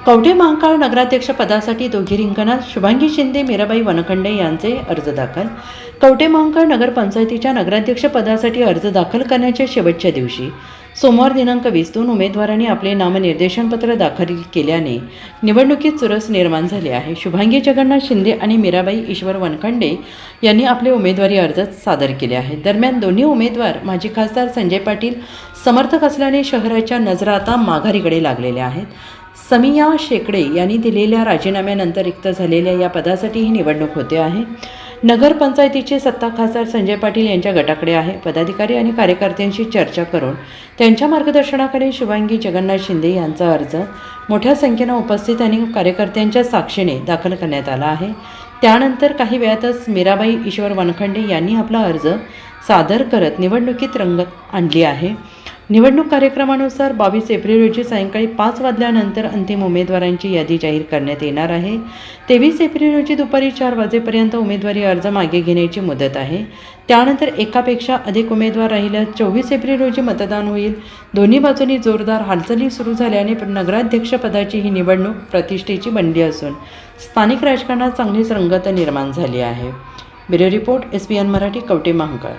कवठे महांकाळ नगराध्यक्ष पदासाठी दोघी रिंगणात शुभांगी शिंदे, मीराबाई वनखंडे यांचे अर्ज दाखल. कवठे महांकाळ नगरपंचायतीच्या नगराध्यक्ष पदासाठी अर्ज दाखल करण्याच्या शेवटच्या दिवशी सोमवार दिनांक 20 उमेदवारांनी आपले नामनिर्देशनपत्र दाखल केल्याने निवडणुकीत चुरस निर्माण झाली आहे. शुभांगी जगन्नाथ शिंदे आणि मीराबाई ईश्वर वनखंडे यांनी आपले उमेदवारी अर्ज सादर केले आहेत. दरम्यान दोन्ही उमेदवार माजी खासदार संजय पाटील समर्थक असल्याने शहराच्या नजरा आता माघारीकडे लागलेल्या आहेत. समिया शेकडे यांनी दिलेल्या राजीनाम्यानंतर रिक्त झालेल्या या पदासाठी ही निवडणूक होते आहे. नगरपंचायतीचे सत्ता खासदार संजय पाटील यांच्या गटाकडे आहे. पदाधिकारी आणि कार्यकर्त्यांशी चर्चा करून त्यांच्या मार्गदर्शनाखाली शुभांगी जगन्नाथ शिंदे यांचा अर्ज मोठ्या संख्येनं उपस्थित आणि कार्यकर्त्यांच्या साक्षीने दाखल करण्यात आला आहे. त्यानंतर काही वेळातच मीराबाई ईश्वर वनखंडे यांनी आपला अर्ज सादर करत निवडणुकीत रंगत आणली आहे. निवडणूक कार्यक्रमानुसार 22 एप्रिल रोजी सायंकाळी 5 वाजल्यानंतर अंतिम उमेदवारांची यादी जाहीर करण्यात येणार आहे. 23 एप्रिल रोजी दुपारी 4 वाजेपर्यंत उमेदवारी अर्ज मागे घेण्याची मुदत आहे. त्यानंतर एकापेक्षा अधिक उमेदवार राहिल्यास 24 एप्रिल रोजी मतदान होईल. दोन्ही बाजूंनी जोरदार हालचाली सुरू झाल्याने नगराध्यक्षपदाची ही निवडणूक प्रतिष्ठेची बनली असून स्थानिक राजकारणात चांगलीच रंगत निर्माण झाली आहे. Bureau report, SBN Marathi, Kavathe Mahankal.